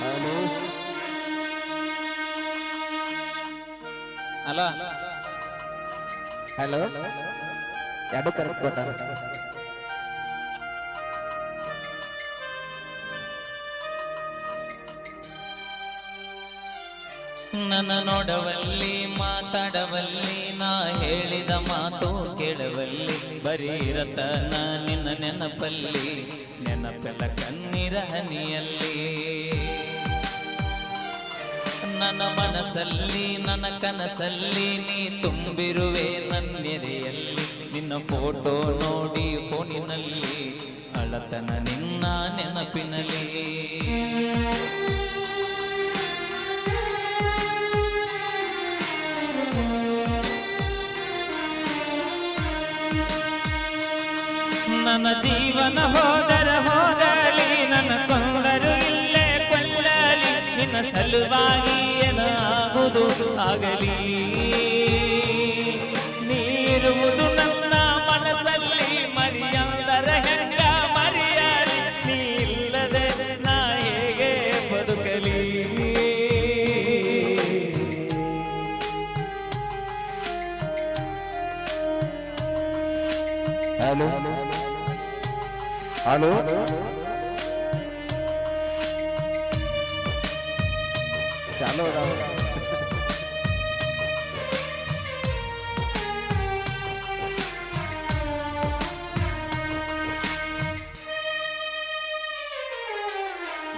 Hello ಅಲ್ಲ hello ಎರಡು correct ಕೊಟ್ಟ ನನ್ನ ನೋಡವಲ್ಲಿ ಮಾತಾಡವಲ್ಲಿ ನಾ ಹೇಳಿದ ಮಾತು ಕೇಳವಲ್ಲಿ ಬರೀ ರತನ ನಿನ್ನ ನೆನಪಲ್ಲಿ ನೆನಪೆಲ್ಲ ಕಣ್ಣೀರ ಹನಿಯಲ್ಲಿ ನನ್ನ ಮನಸ್ಸಲ್ಲಿ ನನ್ನ ಕನಸಲ್ಲಿ ನೀ ತುಂಬಿರುವೆ ನನ್ನೆರೆಯಲ್ಲಿ ನಿನ್ನ ಫೋಟೋ ನೋಡಿ ಫೋನಿನಲ್ಲಿ ಅಳತನ ನಿನ್ನ ನೆನಪಿನಲ್ಲಿ ನನ್ನ ಜೀವನ ಹೋದರ ಹೋಗಲಿ ನನ್ನ ಕೊಂದರು ಇಲ್ಲೇ ಕೊಲ್ಲಲಿ ನಿನ್ನ ಸಲುವಾಗಿ ಏನಾಗುವುದು ಆಗಲಿ ನೀರುವುದು ನನ್ನ ಮನಸ್ಸಲ್ಲಿ ಮರಿಯಂದರ ಹೆಂಗ ಮರೆಯಲಿ ನೀ ಇಲ್ಲದೆ ನಾ ಹೇಗೆ ಬದುಕಲಿ ಹಲೋ ಹಲೋ ಚಾಲೋ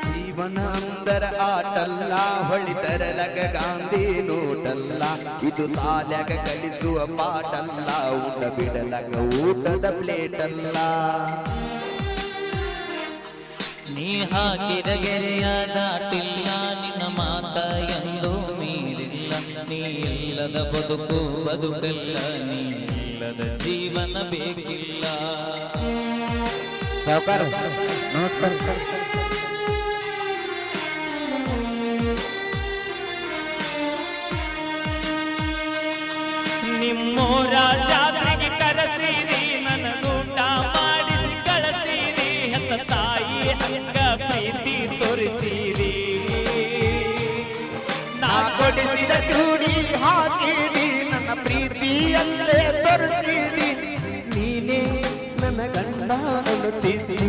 ಜೀವನ ಅಂದರ ಆಟಲ್ಲ ಹೊಳಿತರಲಗ ಗಾಂಧಿ ನೋಟಲ್ಲ ಇದು ಸಾಲ್ಯಾಗ ಕಲಿಸುವ ಪಾಠಲ್ಲ ಊಟ ಬಿಡಲಗ ಊಟದ ಪ್ಲೇಟ್ ಅಲ್ಲ ನೀ ಹಾಕಿದ ಗೆರೆಯ ದಾಟಿಲ್ಲ ನಿನ್ನ ಮಾತ ಎಂದು ಮೀರಿಲ್ಲ ನೀ ಇಲ್ಲದ ಬದುಕು ಬದುಕಲ್ಲ ನೀ ಇಲ್ಲದ ಜೀವನ ಬೇಕಿಲ್ಲ ಸಾವುಕಾರ ನಮಸ್ಕಾರ ನಿಮ್ಮೂರ ಜಾತ್ರೆಗೆ ಕರೆಸಿರಿ ನನಗೂಟ ಮಾಡಿಸಿ ಕಳಿಸಿರಿ ಹೆತ್ತ ತಾಯಿ ಹಂಗ ಪ್ರೀತಿ ತೋರಿಸಿರಿ ನಾ ಕೊಡಿಸಿದ ಚೂಡಿ ಹಾಕಿದಿ ನನ್ನ ಪ್ರೀತಿಯಲ್ಲೇ ತೋರಿಸಿದಿ ನೀನೇ ನನ್ನ ಗಂಡ ಅನ್ನುತ್ತಿದ್ದಿ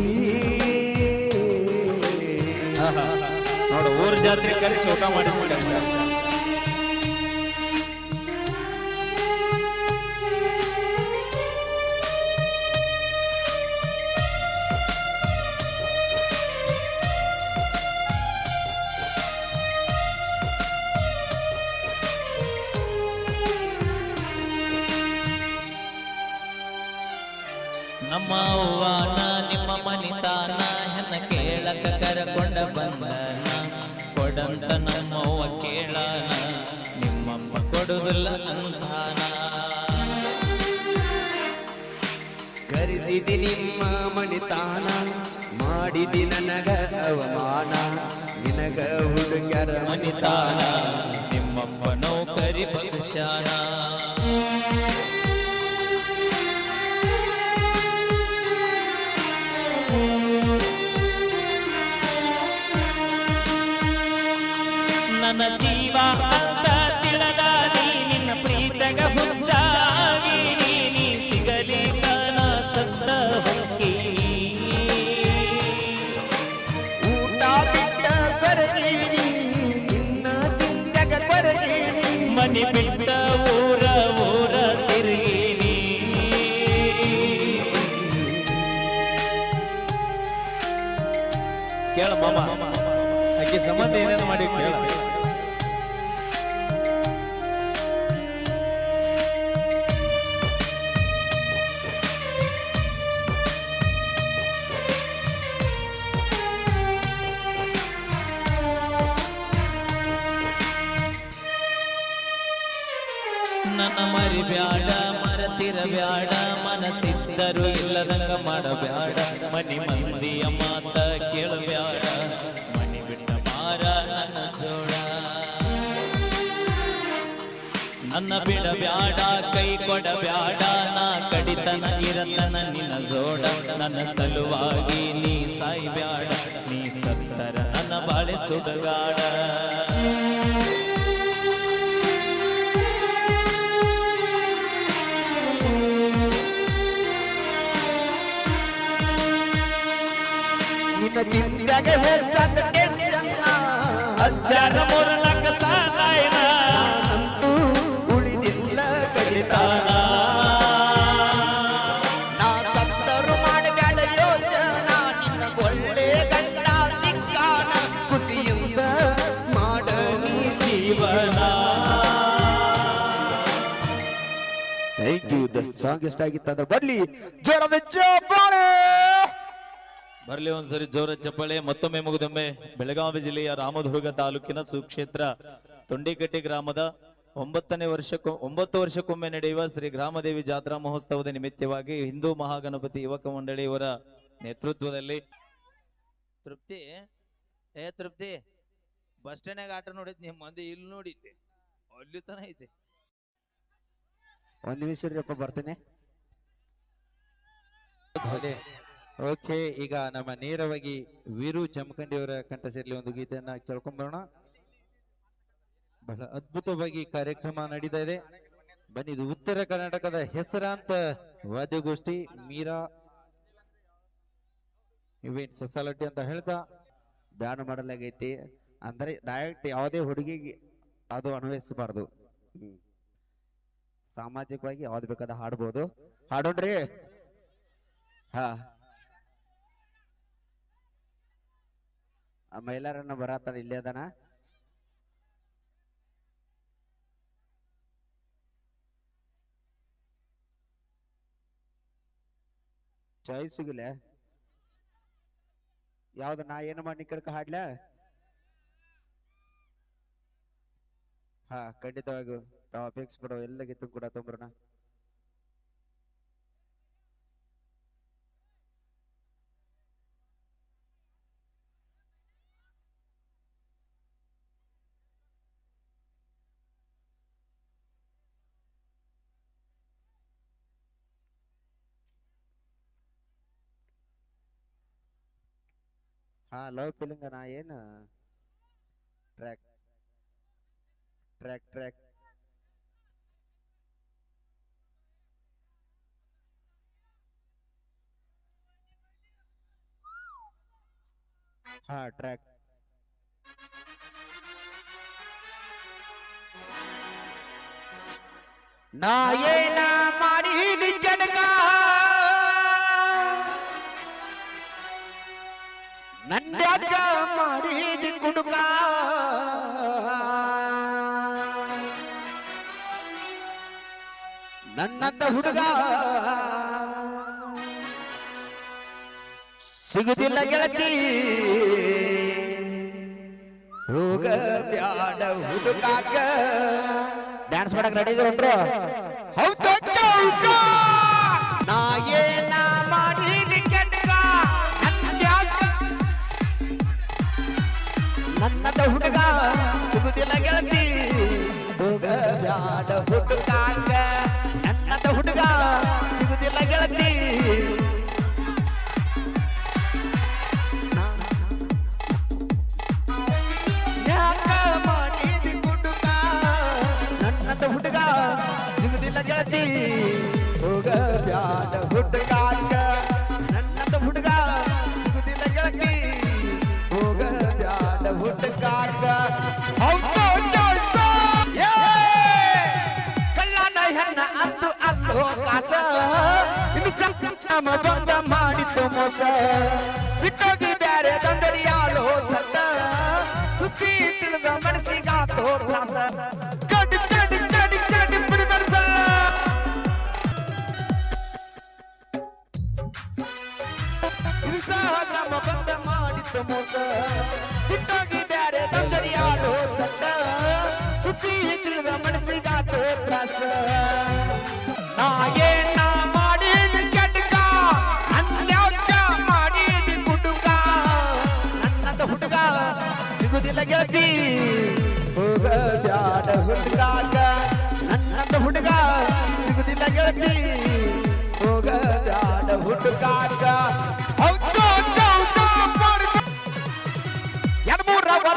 ನೋಡು ಊರ ಜಾತ್ರೆ ಕರೆಸಿ ಊಟ ಮಾಡಿಸಿ ಕಳಿಸ ನಮ್ಮ ಅವ್ವಾನ ನಿಮ್ಮ ಮನಿತಾನ ಹೆನ್ನ ಕೇಳಕ ಕರಕೊಂಡ ಬಂದನ ಕೊಡಂತ ನಮ್ಮವ್ವ ಕೇಳಾನ ನಿಮ್ಮಮ್ಮ ಕೊಡುದಿಲ್ಲ ಅಂತಾನ ಕರೆಸಿದಿ ನಿಮ್ಮ ಮಣಿತಾನ ಮಾಡಿದಿ ನನಗ ಅವಮಾನ ನಿನಗ ಹುಡುಗರ ಮನಿತಾನ ನಿಮ್ಮಪ್ಪ ನೌಕರಿ ಪಕ್ಷಾನ ನನ್ನ ಜೀವ ಅಂತ ತಿಳಿದ ನಿನ್ನ ಪ್ರೀತಗ ಹುಚ್ಚಾಗಿ ನೀ ಸಿಗಲಿ ಕನ ಸತ್ತ ಹೊಕ್ಕೀನಿ ಊಟ ಬಿಟ್ಟ ಸರಗೀನಿ ನಿನ್ನ ಚಿಂತೆಗ ಕೊರಗೀನಿ ಮನಿ ಬಿಟ್ಟ ಊರ ಊರ ತಿರುಗೀನಿ ಕೇಳ ಮಾಮ ಆಕೆ ಸಂಬಂಧ ಏನೇನು ಮಾಡಿ ಕೇಳ ನನ್ನ ಮರಿಬ್ಯಾಡ ಮರತಿರಬ್ಯಾಡ ಮನಸ್ಸಿದ್ದರು ಇಲ್ಲದಂಗ ಮಾಡಬ್ಯಾಡ ಮನಿ ಮಂದಿಯ ಮಾತ ಕೇಳಬ್ಯಾಡ ಮನಿ ಬಿಟ್ಟ ಮಾರ ನನ್ನ ಜೋಡ ನನ್ನ ಬಿಡಬ್ಯಾಡ ಕೈ ಕೊಡಬ್ಯಾಡ ನಾ ಕಡಿತನ ಇರತನ ನಿನ್ನ ಜೋಡ ನನ್ನ ಸಲುವಾಗಿ ನೀ ಸಾಯ್ಬ್ಯಾಡ ನೀ ಸತ್ತರ ನನ್ನ ಬಾಳೆ ಬಾಳೆ ಸುಡಗಾಡ ನಿನ್ನ ಚಿಂತೆಗೆ ಹೆಚ್ಚಾದ ಟೆನ್ಷನ್ ಅಜ್ಜನ ಮೂರನಕ್ಕ ಸಾಕಾಯ್ನ ಅಂತೂ ಉಳಿದಿಲ್ಲ ಕಡಿತಾನ ನಾ ಸತ್ತರು ಮಾಡಬೇಡ ಯೋಚನಾ ನಿನ್ನ ಒಳ್ಳೆ ಗಂಡ ಸಿಕ್ಕಾನ ಖುಷಿಯಿಂದ ಮಾಡ ನೀ ಜೀವನ. Thank you. ಸಾಂಗ್ ಎಷ್ಟ ಆಗಿತ್ತಂದ್ರೆ ಬರ್ಲಿ ಜೋರದ ಚಪ್ಪಾಳೆ. ಬರ್ಲಿ ಒಂದ್ಸರಿ ಜೋರ ಚಪ್ಪಾಳೆ. ಮತ್ತೊಮ್ಮೆ ಮುಗಿದೊಮ್ಮೆ ಬೆಳಗಾವಿ ಜಿಲ್ಲೆಯ ರಾಮದುರ್ಗ ತಾಲೂಕಿನ ಸುಕ್ಷೇತ್ರ ತೊಂಡಿಕಟ್ಟಿ ಗ್ರಾಮದ 9 ವರ್ಷಕ್ಕೊಮ್ಮೆ ನಡೆಯುವ ಶ್ರೀ ಗ್ರಾಮದೇವಿ ಜಾತ್ರಾ ಮಹೋತ್ಸವದ ನಿಮಿತ್ತವಾಗಿ ಹಿಂದೂ ಮಹಾಗಣಪತಿ ಯುವಕ ಮಂಡಳಿಯವರ ನೇತೃತ್ವದಲ್ಲಿ ತೃಪ್ತಿ ಬಸ್ ಸ್ಟ್ಯಾಂಡ್ ಆಟ ನೋಡಿದ್ ನಿಮ್ಮ ಮಂದಿ ಇಲ್ಲಿ ನೋಡಿದ್ದೆ ಅಲ್ಲಿ ತನ ಐತೆ. ಒಂದ್ ನಿಮಿಷ ಇರಪ್ಪ ಬರ್ತೇನೆ. ಓಕೆ, ಈಗ ನಮ್ಮ ನೇರವಾಗಿ ವೀರು ಜಮಖಂಡಿ ಅವರ ಕಂಠ ಸೇರಲಿ ಒಂದು ಗೀತೆಯನ್ನ ಕೇಳ್ಕೊಂಡ್ಬರೋಣ. ಬಹಳ ಅದ್ಭುತವಾಗಿ ಕಾರ್ಯಕ್ರಮ ನಡೀತಾ ಇದೆ. ಬನ್ನಿ, ಇದು ಉತ್ತರ ಕರ್ನಾಟಕದ ಹೆಸರಾಂತ ವಾದ್ಯಗೋಷ್ಠಿ ಮೀರಾ ಇವೆಂಟ್ ಸೊಸೈಟಿ ಅಂತ ಹೇಳ್ತಾ ಬ್ಯಾನ್ ಮಾಡಲಾಗೈತಿ. ಅಂದ್ರೆ ಡೈರೆಕ್ಟ್ ಯಾವುದೇ ಹುಡುಗಿಗೆ ಅದು ಅನ್ವಯಿಸಬಾರ್ದು. ಸಾಮಾಜಿಕವಾಗಿ ಯಾವ್ದು ಬೇಕಾದ ಹಾಡ್ಬೋದು. ಹಾಡೋಣ್ರಿ. ಹಾ, ಆ ಮೈಲಾರನ್ನ ಬರತ್ತಾರ, ಇಲ್ಲೇ ಅದಾನ. ಚಾಯ್ಸ್ ಸಿಗಲ್ಲ ಯಾವ್ದು, ನಾ ಏನು ಮಾಡಿ ಕಡ್ಕ ಹಾಡ್ಲ? ಹಾ, ಖಂಡಿತವಾಗಿ ತಾವು ಅಪೇಕ್ಷೆ ಪಡೋ ಎಲ್ಲ ಗೀತು ಕೂಡ ತೊಂಬ್ರಣ. ಹಾ, ಲವ್ ಫೀಲಿಂಗ್ ನಾ ಏನು ಟ್ರ್ಯಾಕ್ ಟ್ರ್ಯಾಕ್ ಟ್ರ್ಯಾಕ್ ಹಾ ಟ್ರ್ಯಾಕ್ ನಾ ಏನ ಮಾಡಿ ಜಡಗ ನನ್ಯಾಕ ಮಾಡಿದಿ ಕುಡುಕ ನನ್ನಂತ ಹುಡುಗ ಸಿಗುದಿಲ್ಲ ಗೆಳತಿ ಹೋಗ ಬ್ಯಾಡ ಹುಡುಕಾಕ. ಡ್ಯಾನ್ಸ್ ಮಾಡಕ್ ರೆಡಿ ಇದ್ರೊಂಡ್ರು? ಹೌದು. ನಾ ಏನ ಮಾಡಿದಿ ಕೆಟ್ಟ ನನ್ನದ ಹುಡುಗ ಸಿಗುದಿಲ್ಲ ಗೆಳತಿ ಹೋಗ ಬ್ಯಾಡ ಹುಡುಕಾಕ. ನನ್ನದ ಹುಡುಗ ಸಿಗುದಿಲ್ಲ ಗೆಳತಿ. ಯಾಕ ಮಾಡಿದಿ ಹುಡುಗ ನನ್ನದ ಹುಡುಗ ಸಿಗುದಿಲ್ಲ ಗೆಳತಿ ಹೋಗ ಬ್ಯಾಡ ಹುಡುಕಾಕ. ನನ್ನದ ಹುಡುಗ ಸಿಗುದಿಲ್ಲ ಗೆಳತಿ ಹೋಗ ಬ್ಯಾಡ ಹುಡುಕಾಕ. ಕಳ್ಳನ ಹೆಣ್ಣ ಅಂದು ಅಲ್ಲೋ ಕಾಸ ನಮ್ಮ ಬಂದ ಮಾಡಿತ್ತು ಮೋಸ ಬಿಟ್ಟೋಗಿ ಬ್ಯಾರೆ ದಂಡರಿಯಾಳೋ ಸತ್ತ ಸುದ್ದಿ ತಿಳಿದ ಮನಸ್ಸಿಗಾತೋ ತ್ರಾಸ. ಕಡಿ ಕಡಿ ಕಡಿ ಕಡಿ ಬಿಡಿ ಮನಸ್ಸಲ್ಲ ನಮ್ಮ ಬಂದ ಮಾಡಿತ್ತು ಮೋಸ ಬಿಟ್ಟೋಗಿ ಬ್ಯಾರೆ ದಂಡರಿಯಾಳೋ ಸತ್ತ ಸುದ್ದಿ ತಿಳಿದ ಮನಸ್ಸಿಗಾತೋ ತ್ರಾಸ. ನಾ ಏನ ಮಾಡಿದ ಕೆಟ್ಟ ಅನ್ಯಾಕ ಮಾಡಿದ ಕುಡುಕ. ನನ್ನದ ಹುಡುಗ ಸಿಗುದಿಲ್ಲ ಗೆಳತಿ ಹೋಗ ಬ್ಯಾಡ ಹುಡುಗಾಕ. ನನ್ನದ ಹುಡುಗ ಸಿಗುದಿಲ್ಲ ಗೆಳತಿ ಹೋಗ ಬ್ಯಾಡ ಹುಡುಗಾಕ.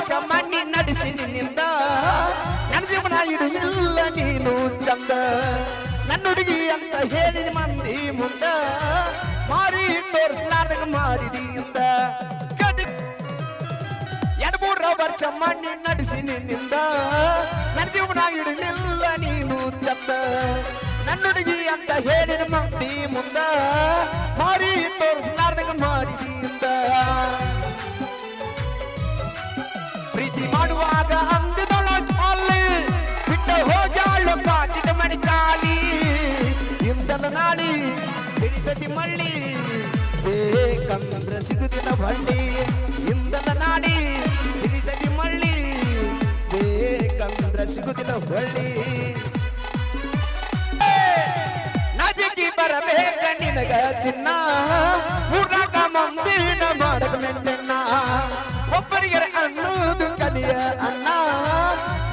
ವರ್ಷ ಮಣ್ಣಿ ನಡೆಸಿ ನಿನ್ನಿಂದ ನನ್ನ ಜೀವನ ಇಡಲಿಲ್ಲ ನೀನು ಚಂದ ನನ್ನ ಹುಡುಗಿ ಅಂತ ಹೇಳಿದ ಮಂದಿ ಮುಂದ ಮಾರಿ ತೋರಿಸ್ಲಾರ್ದಂಗ ಮಾಡಿದಿಂದ 2-3 ವರ್ಷ ಮಣ್ಣಿ ನಡೆಸಿ ನಿನ್ನಿಂದ ನನ್ನ ಜೀವನ ಇಡಲಿಲ್ಲ ನೀನು ಚಂದ ನನ್ನ ಹುಡುಗಿ ಅಂತ ಹೇಳಿದ ಮಂದಿ ಮುಂದ ಮಾರಿ ತೋರಿಸ್ಲಾರ್ದಂಗ ಮಾಡಿದಿಂದ ಪ್ರೀತಿ ಮಾಡುವಾಗ ಅಂದಿದಳ ಅಲ್ಲಿ ಬಿಟ್ಟು ಹೋಗ್ಯಾಳು ಪಾಕಿಟ ಮಣಿ ಕಾಲಿ ಇಂದಲ ನಾಡಿ ಹಿಡಿದದಿ ಮಳ್ಳಿ ಬೇಕಂದ್ರ ಸಿಗುದಿಲ್ಲ ಬಳ್ಳಿ ಇಂದಲ ನಾಡಿ ಹಿಡಿದದಿ ಮಳ್ಳಿ ಬೇಕಂದ್ರ ಸಿಗುದಿಲ್ಲ ಬಳ್ಳಿ ನಜಿಗಿ ಬರಬೇಕ ನಿನಗ ಚಿನ್ನ ಊರಾಗ ಮಂದಿನ ಮಾಡಕ ಮೆಂಟೆನ್ನ ಒಬ್ಬರಿಗೆ ಅನ್ನೋದು ಕಲಿಯ ಅಣ್ಣ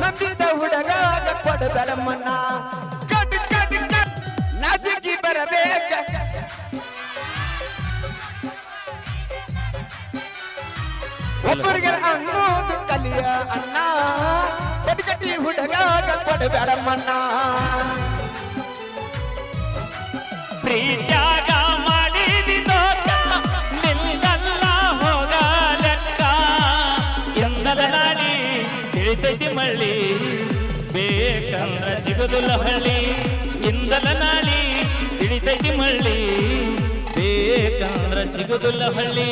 ನಂಬಿದ ಹುಡುಗಾಗ ಕೊಡಬೇಡಮ್ಮನ್ನ ಕಟ್ ಕಟ್ ಕಟ್ ನಜಿಗಿ ಬರಬೇಕ ಒಬ್ಬರಿಗೆ ಅನ್ನೋದು ಕಲಿಯ ಅಣ್ಣ ಕಟಿ ಕಟಿ ಹುಡುಗಾಗ ಕೊಡಬೇಡಮ್ಮನ್ನ ಪ್ರೀತ್ಯಾಗ ಮಾಡಿದಿದೋಕ ನಿಲ್ಲಲ್ಲ ಹೋಗಲೆಕ್ಕ ಎಂದಲ ನಾಡಿ ತಿಳಿತೈತಿ ಮಳ್ಳಿ ಬೇಕಂದ್ರ ಸಿಗುದಿಲ್ಲ ಹಳ್ಳಿ ಇಂದಲ ನಾಡಿ ತಿಳಿತೈತಿ ಮಳ್ಳಿ ಬೇಕಂದ್ರ ಸಿಗುದಿಲ್ಲ ಹಳ್ಳಿ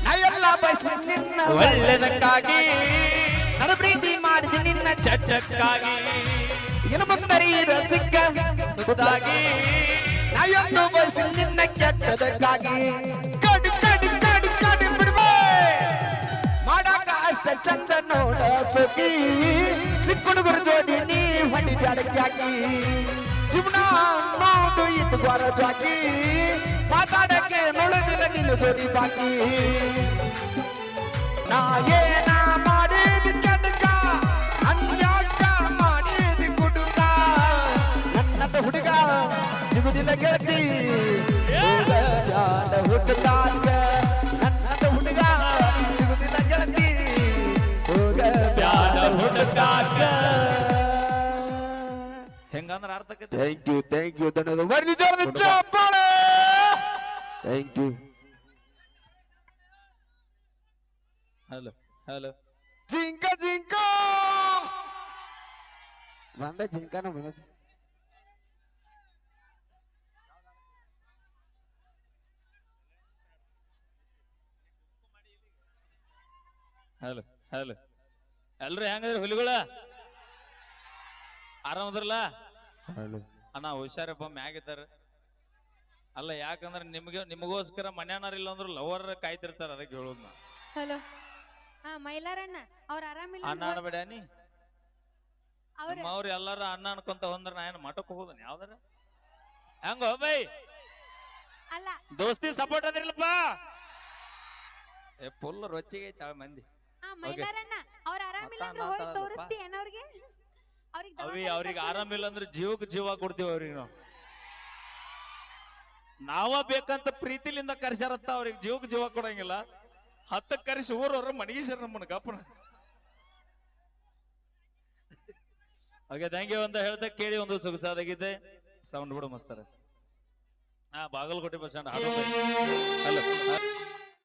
ನಾ ಎಲ್ಲ ಬಯಸಿ ನಿನ್ನ ಒಳ್ಳೆದಕ್ಕಾಗಿ ನನ್ನ ಪ್ರೀತಿ ಮಾಡಿದ ನಿನ್ನ ಚಟಕ್ಕಾಗಿ ಇನ್ನು ಮುಂದರಿ ರಸಿಕ ಸುದಾಗಿ ನಾ ಎಂದು ಬಯಸಿ ನಿನ್ನ ಕೆಟ್ಟದಕ್ಕಾಗಿ ಕಡಿ ಕಡಿ ಕಡಿ ಕಡಿ ಬಿಡ್ಬೇ ಮಾಡಾಕ ಅಷ್ಟ ಚಂದ ನೋಡ ಸೋಕಿ ಸಿಕ್ಕುಡುಗರು ಜೋಡಿ ನೀ ಹೊಡಿ ಬ್ಯಾಡಕ್ಕಾಗಿ ಜೀವನ ಅನ್ನೋದು ಇಟ್ಟು ಬಾರ ಜಾಕಿ ಮಾತಾಡಕ್ಕೆ ನೋಡದಿಲ್ಲ ನಿನ್ನ ಜೋಡಿ ಬಾಕಿ ನಾ ಏನ ಮಾಡಿದ ಕೆಡಕ ಅನ್ಯಾಕ ಮಾಡಿದ ಕುಡುಕ ನನ್ನದ ಹುಡುಗ ಸಿಗುದಿಲ್ಲ ಗೆಳತಿ ಹೋಗಬ್ಯಾಡ ಹುಡುಗಾಗ ನನ್ನದ ಹುಡುಗ ಸಿಗುದಿಲ್ಲ ಗೆಳತಿ ಹೋಗಬ್ಯಾಡ ಹುಡುಗಾಗ ಹೆಂಗಂದ್ರ ಅರ್ಥಕ್ಕೆ ಥ್ಯಾಂಕ್ ಯು ಧನ್ಯವಾದ ಬರ್ಲಿ ಜೋರದ ಚಪ್ಪಾಳೆ ಥ್ಯಾಂಕ್ ಯು ಹಲೋ ಹಲೋ ಜಿಂಕ ಜಿಂಕ ಬಂದ ಜಿಂಕನ ಬಂದತಿ ಹಲೋ ಹಲೋ ಎಲ್ರು ಹೆಂಗದ್ರಿ ಹುಲಿಗಳ ಆರಾಮದ್ರಲ್ಲ ಅಣ್ಣ ಹುಷಾರಪ್ಪ ಮ್ಯಾಗಿದ್ದಾರ ಅಲ್ಲ ಯಾಕಂದ್ರೆ ನಿಮಗೋಸ್ಕರ ಮನ್ಯಾನಾರಿಲ್ಲ ಅಂದ್ರು ಲವರ್ ಕಾಯ್ತಿರ್ತಾರ ಅದಕ್ಕೆ ಹೇಳೋದ್ ನಾ ಹಲೋ ಹಾ ಮೈಲಾರಣ್ಣ ಅವ್ರ ಆರಾಮಿಲ್ಲ ಅಣ್ಣ ಅನ್ಬೇಡ ನೀ ಅವ್ರ ಅವ್ರು ಎಲ್ಲಾರ ಅಣ್ಣ ಅನ್ಕೊಂತ ಹೊಂದ್ರ ನಾ ಏನ್ ಮಠಕ್ಕೆ ಹೋಗೋದನ್ ಯಾವ್ದಾರ ಹೆಂಗ ಬೈ ಅಲ್ಲ ದೋಸ್ತಿ ಸಪೋರ್ಟ್ ಅದಿರ್ಲಪ್ಪ ಫುಲ್ ರೊಚ್ಚಿಗೆ ಐತಾಳ ಮಂದಿ ಹಾ ಮೈಲಾರಣ್ಣ ಅವ್ರ ಆರಾಮಿಲ್ಲ ಅಂದ್ರೆ ಹೋಗಿ ತೋರಿಸ್ತಿ ಏನವ್ರಿಗೆ ಅವ್ರಿಗೆ ಆರಾಮಿಲ್ಲ ಅಂದ್ರೆ ಜೀವಕ್ಕೆ ಜೀವ ಕೊಡ್ತೀವಿ ಅವ್ರಿಗೆ ನಾವ ಬೇಕಂತ ಪ್ರೀತಿಲಿಂದ ಕರ್ಸ್ಯಾರತ್ತ ಅವ್ರಿಗೆ ಜೀವಕ್ಕೆ ಜೀವ ಕೊಡಂಗಿಲ್ಲ 10 ಕರೆಸಿ ಊರವ್ರ ಮನಗೀಶ್ವರ ನಮ್ಮನ್ನ ಗಪ್ಪನ ಹಾಗೆ ಥ್ಯಾಂಕ್ ಯು ಅಂತ ಹೇಳ್ತಾ ಕೇಳಿ ಒಂದು ಸೊಗಸಾದಾಗಿದೆ ಸೌಂಡ್ ಕೂಡ ಮಸ್ತಾರ ಬಾಗಲಕೋಟೆ ಬಸ್ ಸ್ಟ್ಯಾಂಡ್